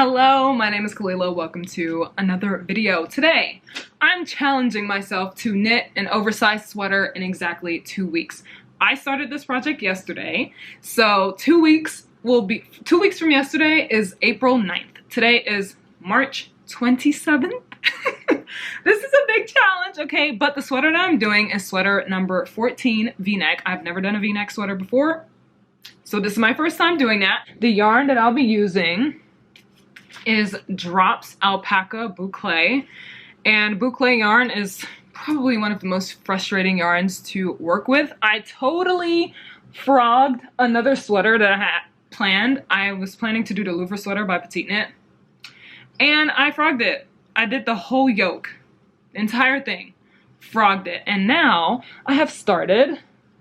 Hello, my name is Kalila. Welcome to another video. Today, I'm challenging myself to knit an oversized sweater in exactly 2 weeks. I started this project yesterday, so 2 weeks from yesterday is April 9th. Today is March 27th. This is a big challenge, okay? But the sweater that I'm doing is sweater number 14 V-neck. I've never done a V-neck sweater before, so this is my first time doing that. The yarn that I'll be using is Drops Alpaca Boucle, and boucle yarn is probably one of the most frustrating yarns to work with. I totally frogged another sweater that I had planned. I was planning to do the Louvre sweater by Petite Knit, and I frogged it. I did the whole yoke, the entire thing, frogged it, and now I have started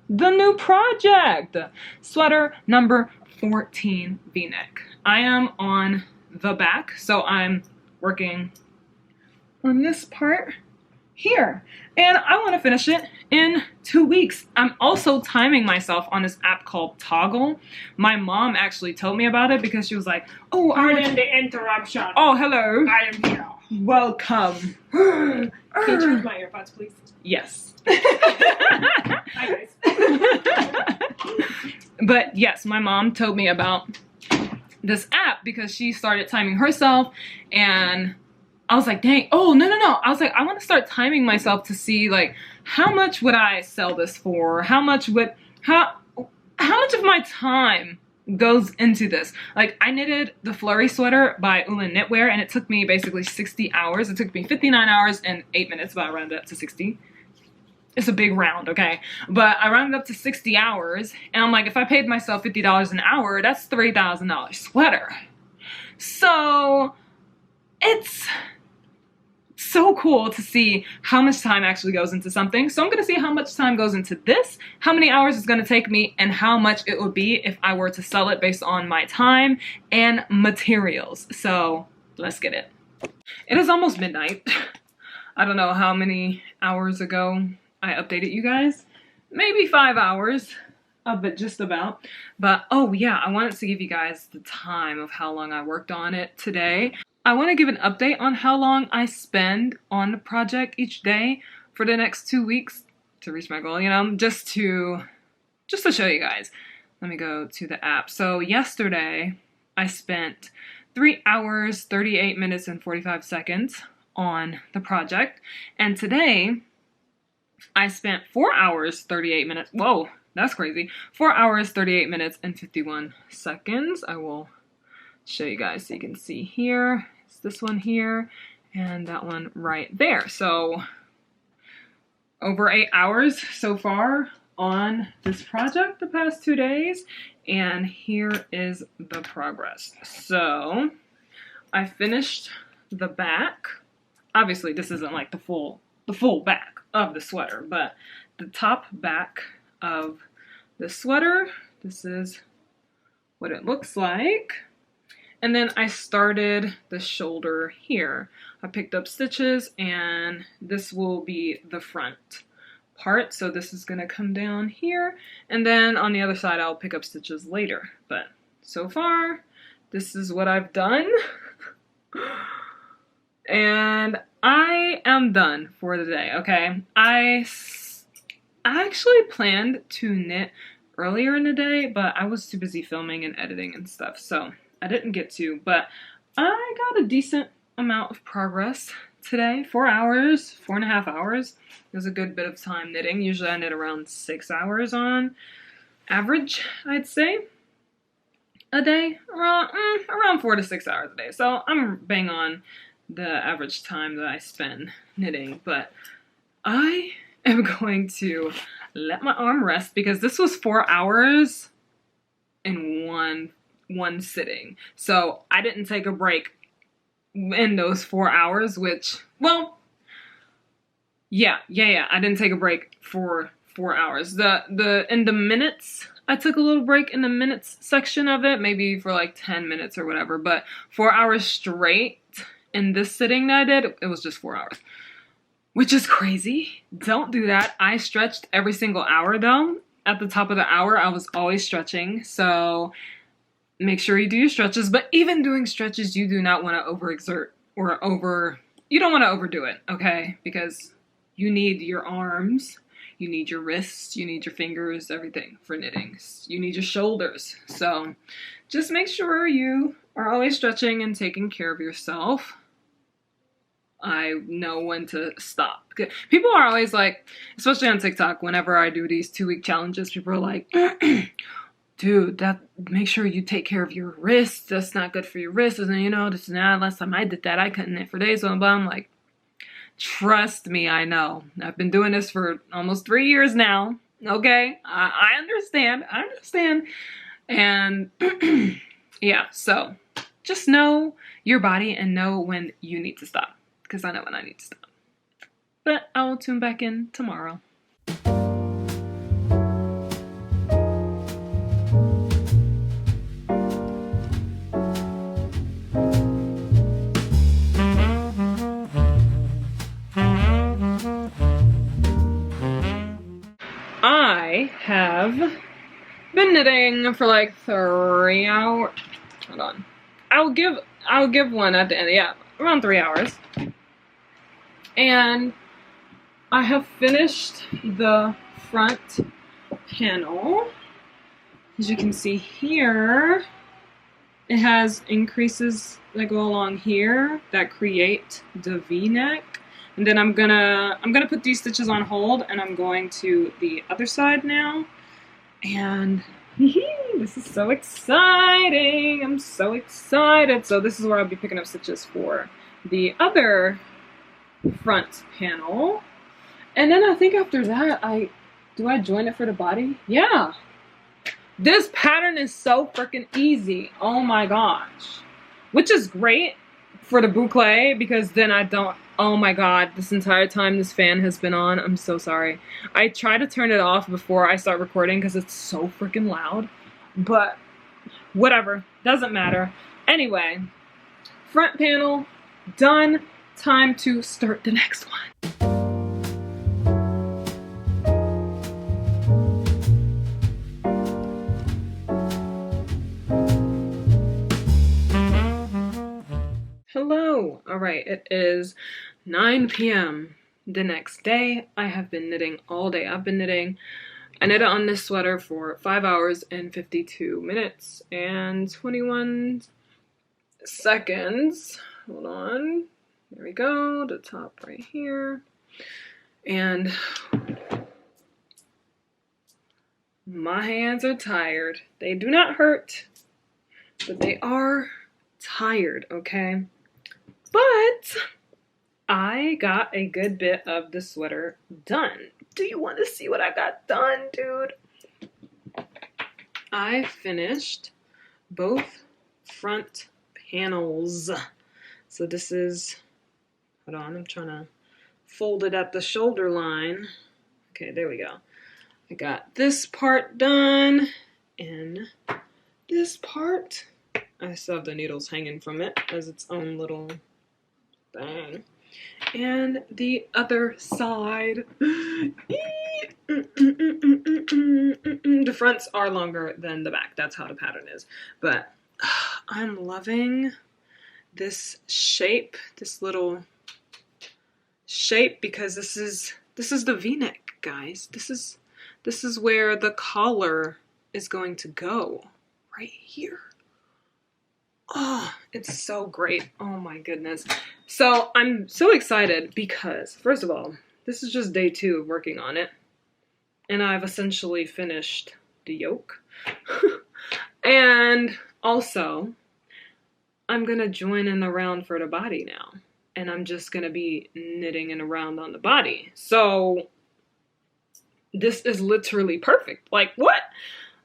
the new project, sweater number 14 V-neck. I am on the back, so I'm working on this part here, and I want to finish it in 2 weeks. I'm also timing myself on this app called Toggle. My mom actually told me about it because she was like, oh, pardon the interruption. Oh, hello. I am here. Welcome. Can you choose my earbuds, please? Yes. Hi, guys. But yes, my mom told me about this app because she started timing herself, and I was like, dang, oh, no. I was like, I want to start timing myself to see, like, how much would I sell this for? How much of my time goes into this? Like, I knitted the Flurry sweater by Ullin Knitwear, and it took me basically 60 hours. It took me 59 hours and 8 minutes, but I rounded up to 60. It's a big round, okay? But I rounded up to 60 hours, and I'm like, if I paid myself $50 an hour, that's $3,000 sweater. So it's so cool to see how much time actually goes into something. So I'm gonna see how much time goes into this, how many hours it's gonna take me, and how much it would be if I were to sell it based on my time and materials. So let's get it. It is almost midnight. I don't know how many hours ago I updated you guys. Maybe 5 hours, but just about. But oh yeah, I wanted to give you guys the time of how long I worked on it today. I want to give an update on how long I spend on the project each day for the next 2 weeks to reach my goal, you know, just to show you guys. Let me go to the app. So yesterday I spent 3 hours, 38 minutes, and 45 seconds on the project, and today I spent 4 hours, 38 minutes. Whoa, that's crazy. 4 hours, 38 minutes, and 51 seconds. I will show you guys so you can see here. It's this one here and that one right there. So over 8 hours so far on this project the past 2 days, and here is the progress. So I finished the back. Obviously this isn't like the full back of the sweater, but the top back of the sweater, this is what it looks like. And then I started the shoulder here. I picked up stitches, and this will be the front part. So this is gonna come down here, and then on the other side I'll pick up stitches later. But so far, this is what I've done. And I am done for the day, okay? I actually planned to knit earlier in the day, but I was too busy filming and editing and stuff, so I didn't get to. But I got a decent amount of progress today. 4 hours, 4.5 hours. It was a good bit of time knitting. Usually I knit around 6 hours on average, I'd say, a day. Around 4 to 6 hours a day. So I'm bang on the average time that I spend knitting, but I am going to let my arm rest because this was 4 hours in one sitting. So I didn't take a break in those 4 hours, which, well, yeah, I didn't take a break for 4 hours. In the minutes, I took a little break in the minutes section of it, maybe for like 10 minutes or whatever, but 4 hours straight in this sitting that I did, it was just 4 hours, which is crazy. Don't do that. I stretched every single hour though. At the top of the hour, I was always stretching. So make sure you do your stretches. But even doing stretches, you do not want to overexert or you don't want to overdo it, okay? Because you need your arms, you need your wrists, you need your fingers, everything for knitting. You need your shoulders. So just make sure you are always stretching and taking care of yourself. I know when to stop. People are always like, especially on TikTok, whenever I do these 2-week challenges, people are like, dude, make sure you take care of your wrists. That's not good for your wrists. And you know, this and that. Last time I did that, I couldn't knit for days. But I'm like, trust me, I know. I've been doing this for almost 3 years now. Okay, I understand. I understand. And yeah, so just know your body and know when you need to stop. Because I know when I need to stop. But I will tune back in tomorrow. I have been knitting for like 3 hours. Hold on. I'll give one at the end. Yeah, around 3 hours. And I have finished the front panel. As you can see here, it has increases that go along here that create the V-neck. And then I'm gonna put these stitches on hold, and I'm going to the other side now. And this is so exciting! I'm so excited. So this is where I'll be picking up stitches for the other front panel. And then I think after that, do I join it for the body? Yeah. This pattern is so freaking easy. Oh my gosh. Which is great for the boucle, because then I don't, oh my god, this entire time this fan has been on. I'm so sorry. I try to turn it off before I start recording because it's so freaking loud. But whatever, doesn't matter. Anyway, front panel done. Time to start the next one. Hello. All right, it is 9 p.m. the next day. I have been knitting all day. I knitted on this sweater for 5 hours and 52 minutes and 21 seconds. Hold on. There we go, the top right here. And my hands are tired. They do not hurt, but they are tired, okay? But I got a good bit of the sweater done. Do you want to see what I got done, dude? I finished both front panels. So this is, hold on, I'm trying to fold it at the shoulder line. Okay, there we go. I got this part done, and this part, I still have the needles hanging from it as its own little thing. And the other side. The fronts are longer than the back. That's how the pattern is. But I'm loving this shape, this little shape, because this is the V-neck, guys. This is where the collar is going to go, right here. Oh, it's so great. Oh my goodness. So I'm so excited because, first of all, this is just day 2 of working on it. And I've essentially finished the yoke. And also, I'm gonna join in the round for the body now. And I'm just gonna be knitting in a round on the body. So this is literally perfect. Like, what?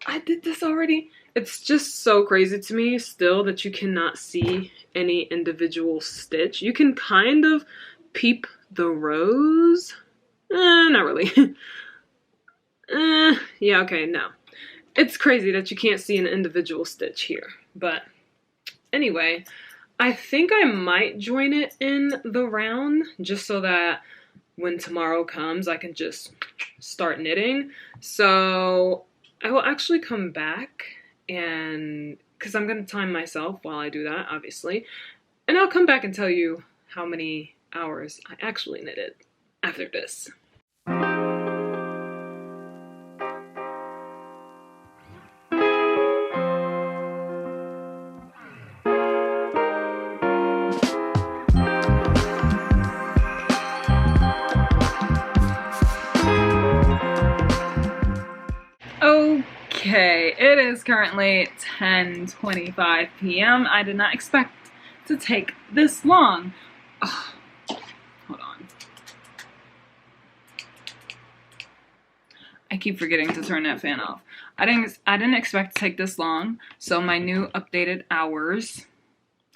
I did this already? It's just so crazy to me still that you cannot see any individual stitch. You can kind of peep the rows. Not really. Yeah, okay, no. It's crazy that you can't see an individual stitch here. But anyway, I think I might join it in the round just so that when tomorrow comes, I can just start knitting. So I will actually come back and because I'm going to time myself while I do that, obviously. And I'll come back and tell you how many hours I actually knitted after this. Okay, it is currently 10:25 p.m. I did not expect to take this long. Oh, hold on. I keep forgetting to turn that fan off. I didn't expect to take this long, so my new updated hours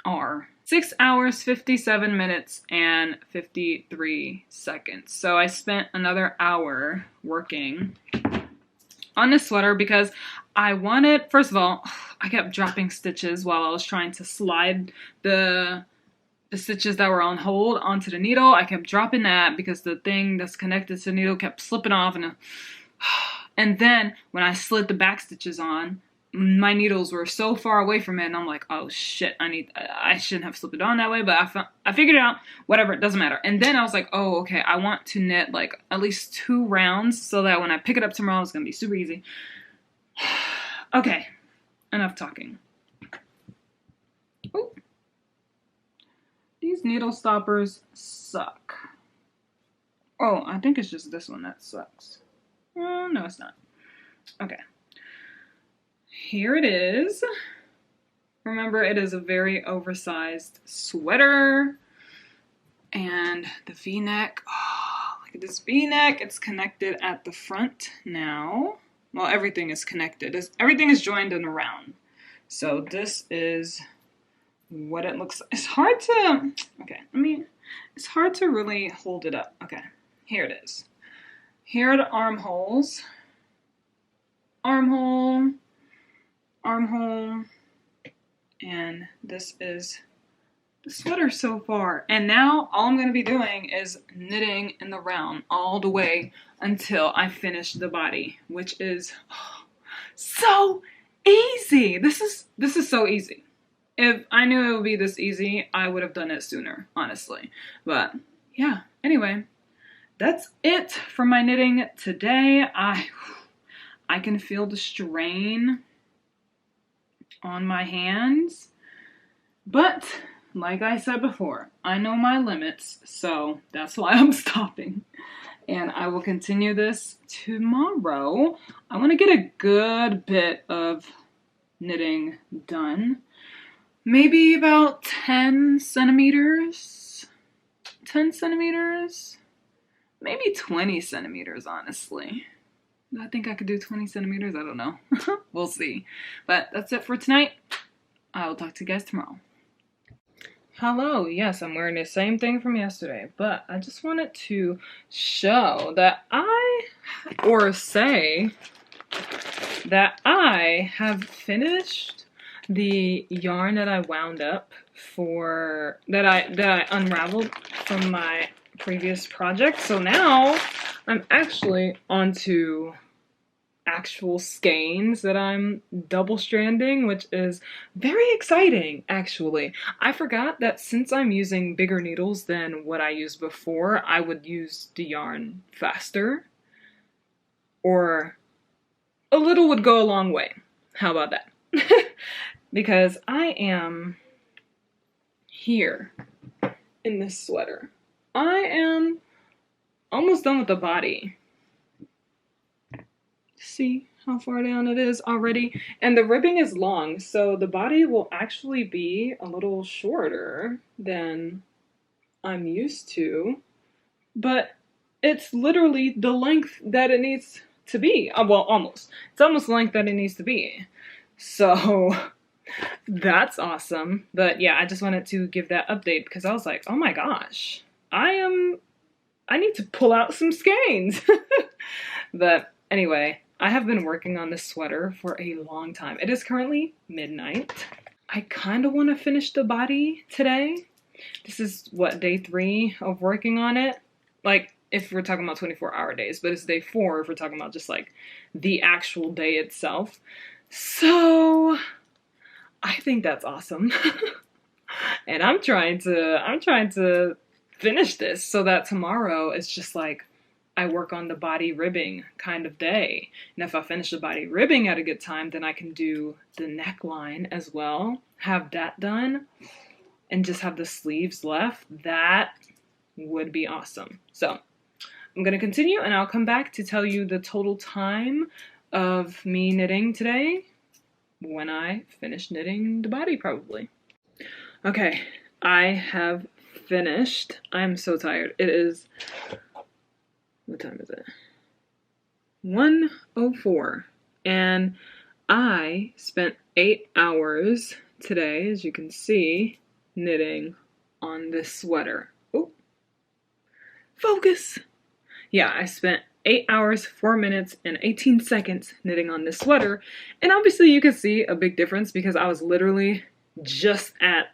are 6 hours, 57 minutes, and 53 seconds. So I spent another hour working on this sweater because I wanted, first of all, I kept dropping stitches while I was trying to slide the stitches that were on hold onto the needle. I kept dropping that because the thing that's connected to the needle kept slipping off, and then when I slid the back stitches on, my needles were so far away from it, and I'm like, oh shit, I shouldn't have slipped it on that way, but I figured it out, whatever, it doesn't matter. And then I was like, oh, okay, I want to knit like at least 2 rounds so that when I pick it up tomorrow, it's gonna be super easy. Okay, enough talking. Ooh. These needle stoppers suck. Oh, I think it's just this one that sucks. No, it's not. Okay. Here it is. Remember, it is a very oversized sweater. And the V-neck. Oh, look at this V-neck. It's connected at the front now. Well, everything is connected. Everything is joined in around. So this is what it looks like. It's hard to, okay, it's hard to really hold it up. Okay, here it is. Here are the armholes. Armhole. Armhole, and this is the sweater so far. And now all I'm going to be doing is knitting in the round all the way until I finish the body, which is so easy. This is so easy. If I knew it would be this easy, I would have done it sooner, honestly. But yeah, anyway, that's it for my knitting today. I can feel the strain on my hands, but like I said before, I know my limits, so that's why I'm stopping, and I will continue this tomorrow. I want to get a good bit of knitting done, maybe about 10 centimeters, maybe 20 centimeters, honestly. I think I could do 20 centimeters. I don't know. We'll see. But that's it for tonight. I will talk to you guys tomorrow. Hello. Yes, I'm wearing the same thing from yesterday. But I just wanted to show that say that I have finished the yarn that I wound up that I unraveled from my previous project. So now I'm actually onto actual skeins that I'm double stranding, which is very exciting, actually. I forgot that since I'm using bigger needles than what I used before, I would use the yarn faster, or a little would go a long way. How about that? Because I am here in this sweater. I am almost done with the body. See how far down it is already? And the ribbing is long, so the body will actually be a little shorter than I'm used to. But it's literally the length that it needs to be. Well, almost. It's almost the length that it needs to be. So that's awesome. But yeah, I just wanted to give that update because I was like, oh my gosh, I need to pull out some skeins. But anyway, I have been working on this sweater for a long time. It is currently midnight. I kind of want to finish the body today. This is what, day 3 of working on it? Like, if we're talking about 24-hour days, but it's day 4 if we're talking about just like the actual day itself. So I think that's awesome. And I'm trying to finish this so that tomorrow it's just like I work on the body ribbing kind of day. And if I finish the body ribbing at a good time, then I can do the neckline as well. Have that done and just have the sleeves left. That would be awesome. So I'm going to continue and I'll come back to tell you the total time of me knitting today when I finish knitting the body probably. Okay, I have finished. I'm so tired. It is, what time is it? 1:04. And I spent 8 hours today, as you can see, knitting on this sweater. Oh, focus. Yeah, I spent 8 hours, 4 minutes, and 18 seconds knitting on this sweater. And obviously you can see a big difference because I was literally just at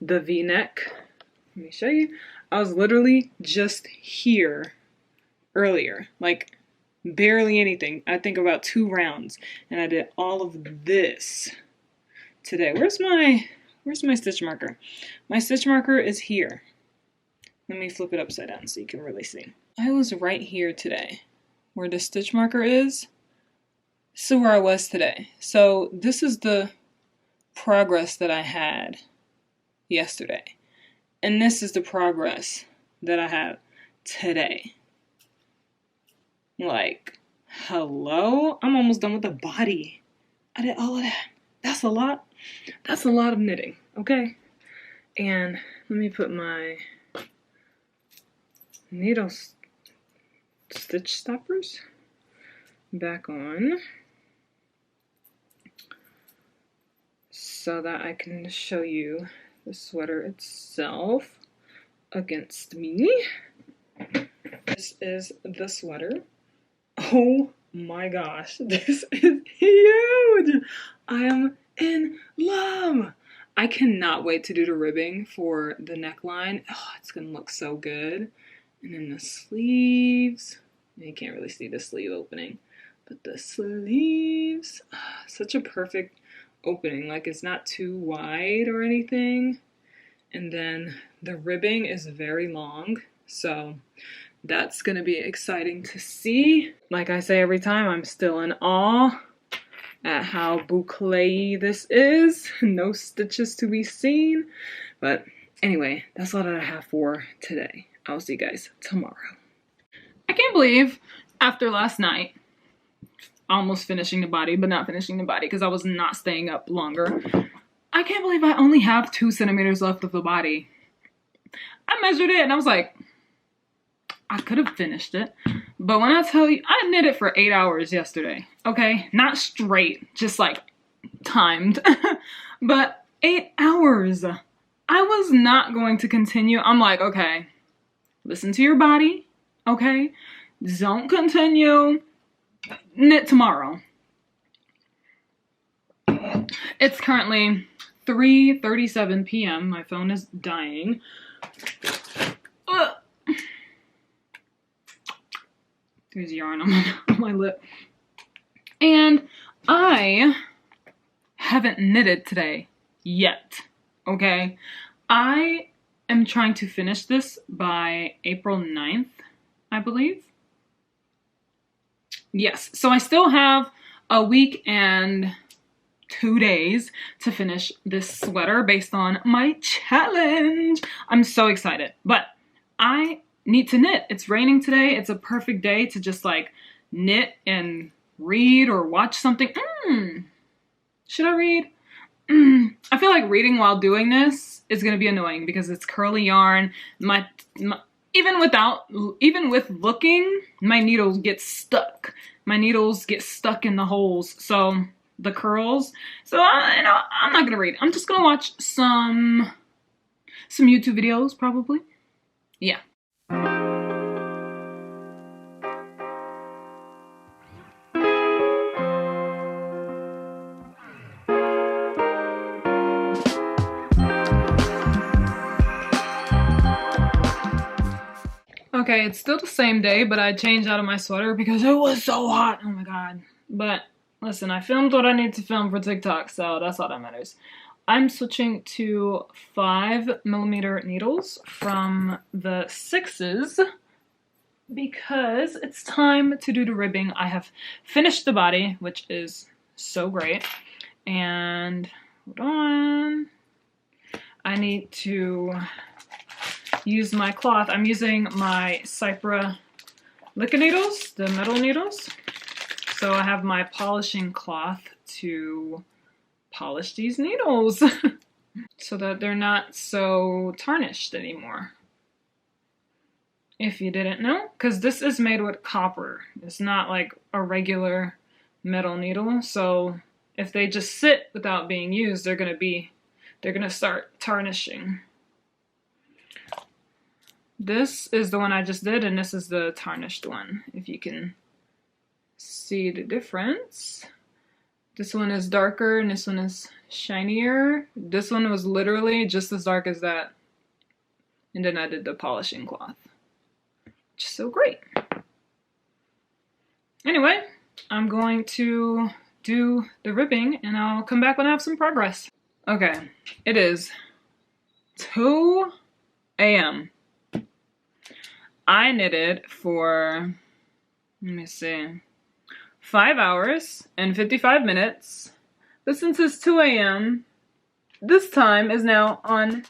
the V-neck. Let me show you. I was literally just here earlier, like barely anything. I think about 2 rounds, and I did all of this today. Where's my stitch marker? My stitch marker is here. Let me flip it upside down so you can really see. I was right here today, where the stitch marker is. So where I was today. So this is the progress that I had yesterday. And this is the progress that I have today. Like, hello? I'm almost done with the body. I did all of that. That's a lot. That's a lot of knitting, okay? And let me put my needle stitch stoppers back on so that I can show you the sweater itself against me. This is the sweater. Oh my gosh, this is huge! I am in love! I cannot wait to do the ribbing for the neckline. Oh, it's gonna look so good. And then the sleeves. You can't really see the sleeve opening, but the sleeves, such a perfect opening. Like, it's not too wide or anything. And then the ribbing is very long, so that's gonna be exciting to see. Like I say every time, I'm still in awe at how bouclé this is. No stitches to be seen. But anyway, that's all that I have for today. I'll see you guys tomorrow. I can't believe after last night, almost finishing the body, but not finishing the body because I was not staying up longer. I can't believe I only have 2 centimeters left of the body. I measured it and I was like, I could have finished it. But when I tell you, I knitted for 8 hours yesterday, okay? Not straight, just like timed. But 8 hours. I was not going to continue. I'm like, okay, listen to your body, okay? Don't continue. Knit tomorrow. It's currently 3:37 p.m. My phone is dying. Ugh. There's yarn on my lip. And I haven't knitted today yet, okay? I am trying to finish this by April 9th, I believe. Yes, so I still have a week and 2 days to finish this sweater based on my challenge. I'm so excited, but I need to knit. It's raining today. It's a perfect day to just like knit and read or watch something. Should I read? I feel like reading while doing this is going to be annoying because it's curly yarn. Even with looking, my needles get stuck. My needles get stuck in the holes. So the curls. So I'm not going to read. I'm just going to watch some YouTube videos probably. Yeah. Okay, it's still the same day, but I changed out of my sweater because it was so hot. Oh my god. But Listen, I filmed what I need to film for TikTok, so that's all that matters. I'm switching to 5mm needles from the 6s because it's time to do the ribbing. I have finished the body, which is so great. And hold on. I need to use my cloth. I'm using my Cypra Lica needles, the metal needles. So I have my polishing cloth to polish these needles so that they're not so tarnished anymore. If you didn't know, because this is made with copper. It's not like a regular metal needle. So if they just sit without being used, they're gonna start tarnishing. This is the one I just did, and this is the tarnished one, if you can see the difference. This one is darker and this one is shinier. This one was literally just as dark as that. And then I did the polishing cloth, which is so great. Anyway, I'm going to do the ribbing and I'll come back when I have some progress. Okay, it is 2 a.m. I knitted for, let me see, 5 hours and 55 minutes. But since it's 2 a.m., this time is now on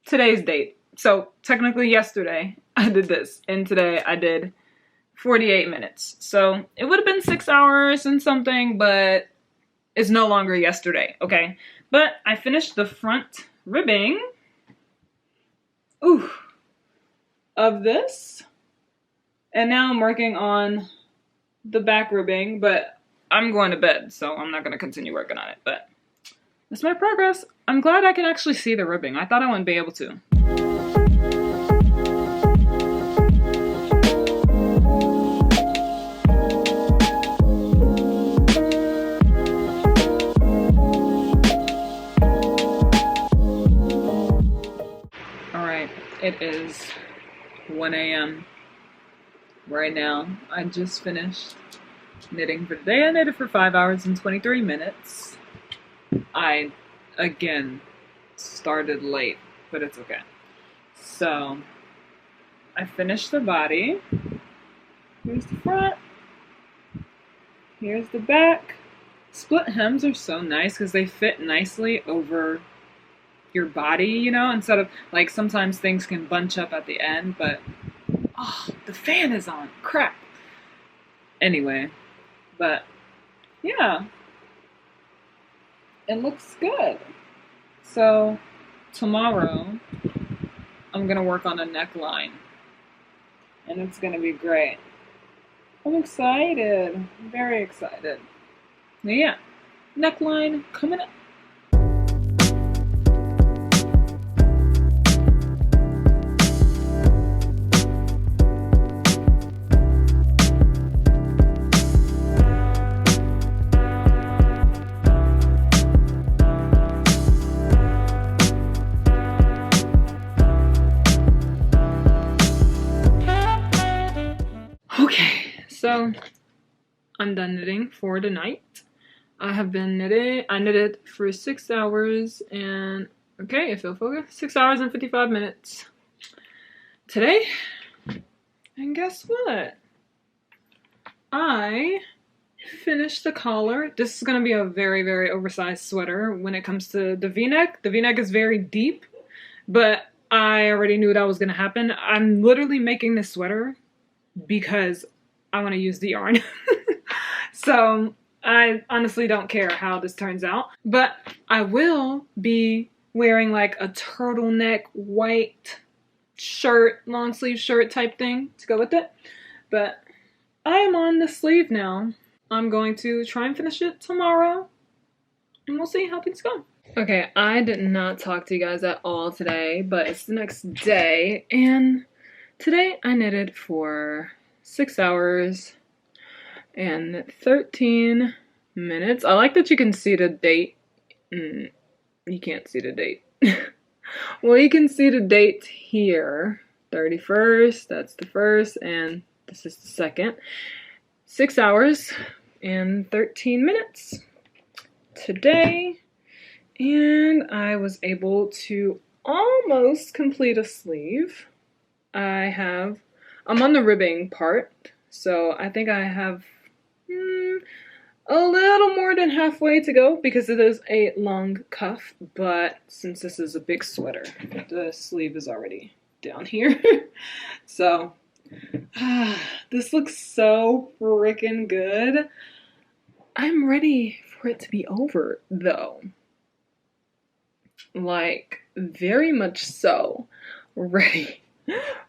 today's date. So technically yesterday I did this, and today I did 48 minutes. So it would have been 6 hours and something, but it's no longer yesterday, okay? But I finished the front ribbing. Ooh. Of this, and now I'm working on the back ribbing, but I'm going to bed, so I'm not going to continue working on it, but that's my progress. I'm glad I can actually see the ribbing. I thought I wouldn't be able to. Alright, it is 1 a.m. right now. I just finished knitting for the day. I knitted for 5 hours and 23 minutes. I, again, started late, but it's okay. So, I finished the body. Here's the front. Here's the back. Split hems are so nice because they fit nicely over your body, you know, instead of, like, sometimes things can bunch up at the end, but, oh, the fan is on, crap. Anyway, but, yeah, it looks good. So, tomorrow, I'm gonna work on a neckline, and it's gonna be great. I'm excited, I'm very excited. But yeah, neckline coming up. Okay, so I'm done knitting for the night. I have been knitting. I knitted for 6 hours and, okay, if you'll focus, 6 hours and 55 minutes today. And guess what? I finished the collar. This is going to be a very, very oversized sweater when it comes to the V-neck. The V-neck is very deep, but I already knew that was going to happen. I'm literally making this sweater because I want to use the yarn. So I honestly don't care how this turns out, but I will be wearing like a turtleneck white shirt, long sleeve shirt type thing to go with it. But I am on the sleeve now. I'm going to try and finish it tomorrow and we'll see how things go. Okay, I did not talk to you guys at all today, but it's the next day, and today I knitted for 6 hours and 13 minutes. I like that you can see the date. You can't see the date. Well, you can see the date here. 31st, that's the 1st, and this is the 2nd. 6 hours, in 13 minutes today, and I was able to almost complete a sleeve. I'm on the ribbing part, so I think I have a little more than halfway to go because it is a long cuff, but since this is a big sweater, the sleeve is already down here. So, this looks so freaking good. I'm ready for it to be over, though. Like, very much so ready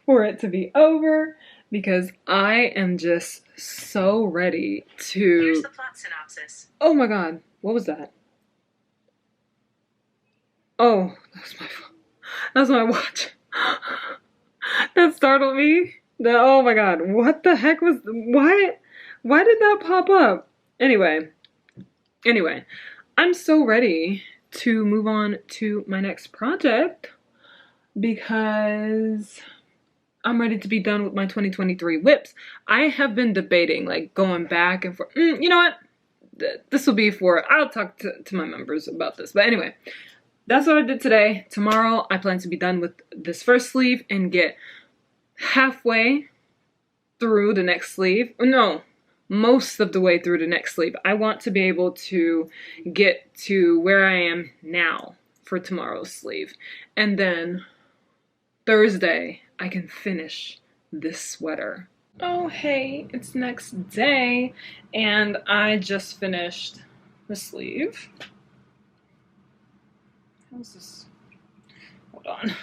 for it to be over because I am just so ready to... Here's the plot synopsis. Oh my god, what was that? Oh, that was my phone. That's my watch. That startled me. Oh my god, what the heck was... Why did that pop up? Anyway, I'm so ready to move on to my next project because I'm ready to be done with my 2023 whips. I have been debating, like, going back and forth. You know what? This will be for... I'll talk to my members about this. But anyway, that's what I did today. Tomorrow, I plan to be done with this first sleeve and get halfway through the next sleeve. No, most of the way through the next sleeve. I want to be able to get to where I am now for tomorrow's sleeve. And then Thursday, I can finish this sweater. Oh, hey, it's next day, and I just finished the sleeve. How's this? Hold on.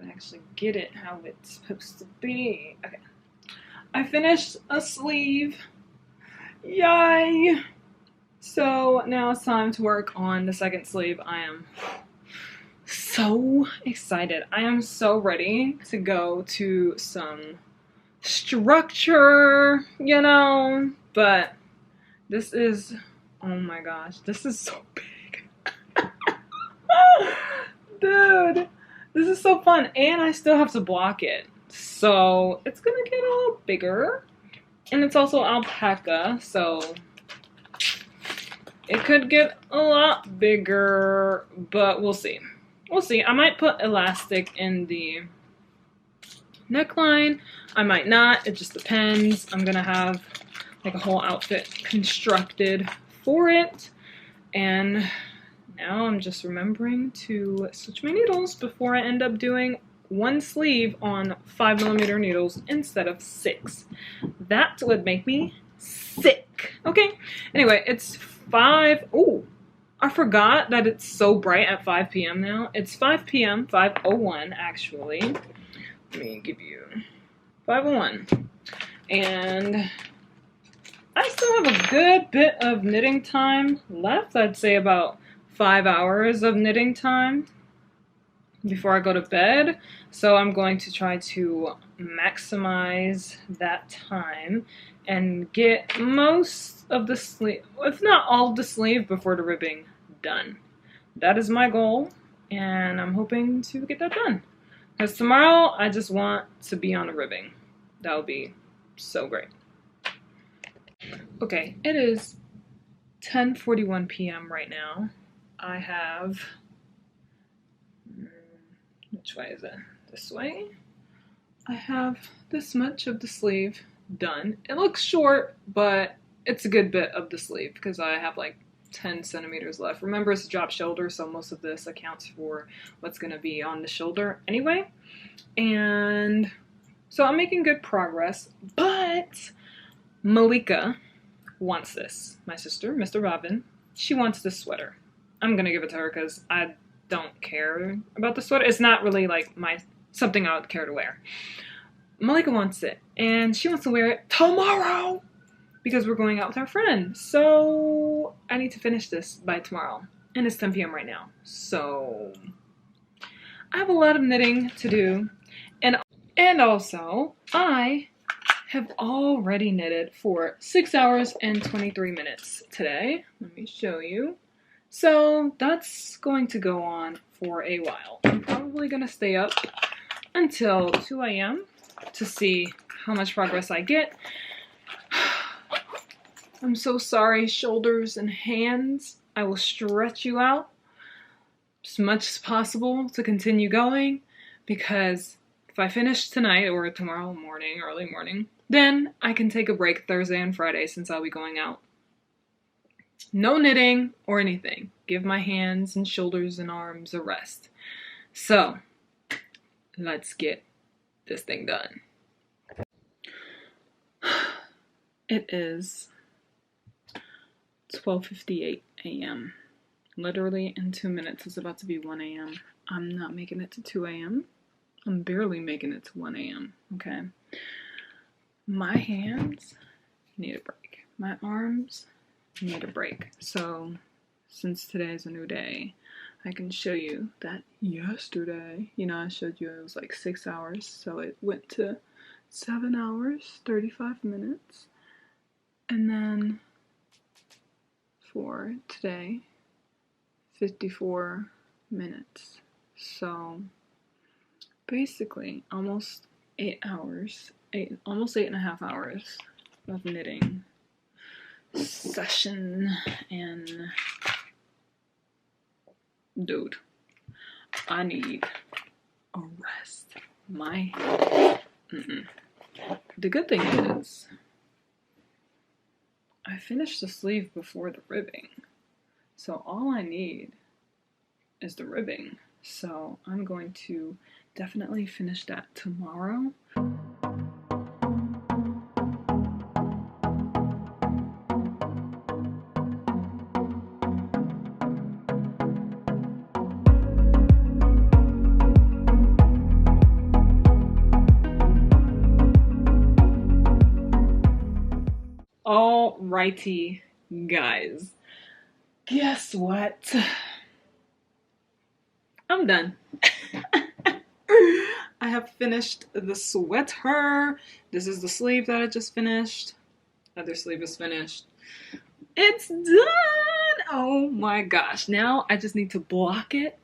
I actually get it how it's supposed to be. Okay. I finished a sleeve. Yay! So now it's time to work on the second sleeve. I am so excited. I am so ready to go to some structure, you know, but this is, oh my gosh, this is so big. Dude, this is so fun, and I still have to block it, so it's gonna get a little bigger, and it's also alpaca, so it could get a lot bigger, but we'll see. We'll see. I might put elastic in the neckline. I might not. It just depends. I'm gonna have like a whole outfit constructed for it. And now I'm just remembering to switch my needles before I end up doing one sleeve on 5mm needles instead of 6. That would make me sick. Okay. Anyway, it's 5. Oh, I forgot that it's so bright at 5 p.m. now. It's 5 p.m. 5:01 actually. Let me give you 5:01. And I still have a good bit of knitting time left. I'd say about 5 hours of knitting time before I go to bed. So I'm going to try to maximize that time and get most of the sleeve, if not all of the sleeve, before the ribbing done. That is my goal, and I'm hoping to get that done. Because tomorrow, I just want to be on the ribbing. That would be so great. Okay, it is 10:41 p.m. right now. I have, which way is it? This way? I have this much of the sleeve done. It looks short, but it's a good bit of the sleeve because I have like 10 centimeters left. Remember, it's a drop shoulder, so most of this accounts for what's going to be on the shoulder anyway. And so I'm making good progress, but Malika wants this. My sister, Mr. Robin, she wants this sweater. I'm going to give it to her because I don't care about the sweater. It's not really like something I would care to wear. Malika wants it, and she wants to wear it tomorrow because we're going out with our friend. So I need to finish this by tomorrow, and it's 10 p.m. right now. So I have a lot of knitting to do, and also I have already knitted for 6 hours and 23 minutes today. Let me show you. So that's going to go on for a while. I'm probably going to stay up until 2 a.m. to see how much progress I get. I'm so sorry, shoulders and hands. I will stretch you out as much as possible to continue going, because if I finish tonight or tomorrow morning, early morning, then I can take a break Thursday and Friday since I'll be going out. No knitting or anything. Give my hands and shoulders and arms a rest. So, let's get this thing done. It is 12:58 a.m. Literally in 2 minutes it's about to be 1 a.m. I'm not making it to 2 a.m. I'm barely making it to 1 a.m. Okay. My hands need a break. My arms need a break. So since today is a new day, I can show you that yesterday, you know, I showed you it was like 6 hours, so it went to 7 hours, 35 minutes. And then for today, 54 minutes. So basically almost 8 hours, almost 8.5 hours of knitting session. And dude, I need a rest. The good thing is I finished the sleeve before the ribbing, so all I need is the ribbing. So I'm going to definitely finish that tomorrow. Alrighty, guys. Guess what? I'm done. I have finished the sweater. This is the sleeve that I just finished. Other sleeve is finished. It's done! Oh my gosh. Now I just need to block it.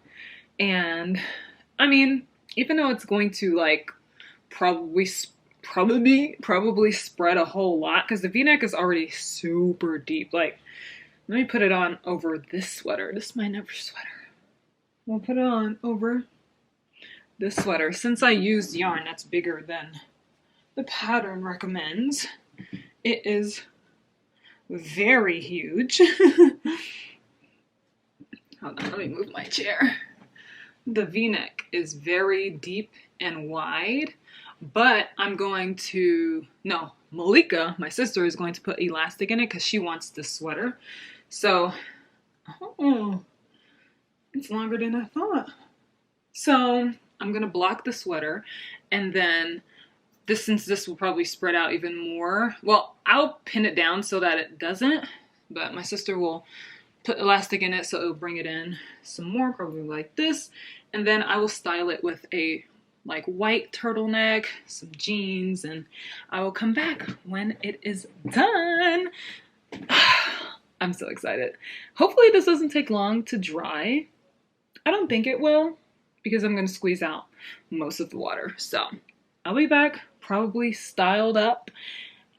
And I mean, even though it's going to like probably spread a whole lot, because the v-neck is already super deep. Like, let me put it on over this sweater. This is my never sweater. I'll put it on over this sweater. Since I used yarn that's bigger than the pattern recommends, it is very huge. Hold on, let me move my chair. The v-neck is very deep and wide, but I'm going to, no, Malika, my sister, is going to put elastic in it because she wants this sweater. So, oh, it's longer than I thought. So I'm going to block the sweater, and then since this will probably spread out even more, well, I'll pin it down so that it doesn't, but my sister will put elastic in it so it'll bring it in some more, probably like this, and then I will style it with a like white turtleneck, some jeans, and I will come back when it is done. I'm so excited. Hopefully this doesn't take long to dry. I don't think it will, because I'm going to squeeze out most of the water. So I'll be back, probably styled up,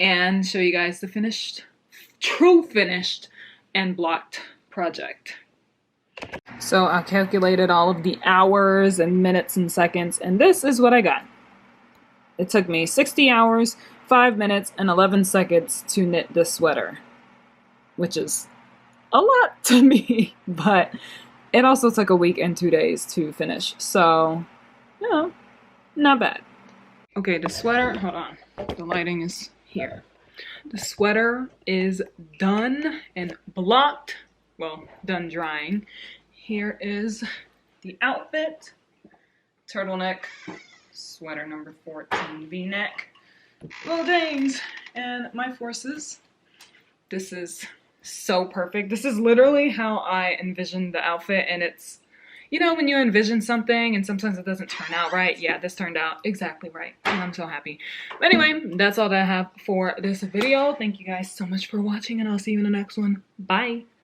and show you guys the finished, true finished and blocked project. So I calculated all of the hours and minutes and seconds, and this is what I got. It took me 60 hours, 5 minutes, and 11 seconds to knit this sweater, which is a lot to me, but it also took a week and 2 days to finish. So, you know, not bad. Okay, the sweater, hold on, the lighting is here. The sweater is done and blocked, well, done drying. Here is the outfit, turtleneck, sweater number 14, v-neck, little dames, and my forces. This is so perfect. This is literally how I envisioned the outfit, and it's, you know, when you envision something and sometimes it doesn't turn out right. Yeah, this turned out exactly right, and I'm so happy. But anyway, that's all that I have for this video. Thank you guys so much for watching, and I'll see you in the next one. Bye!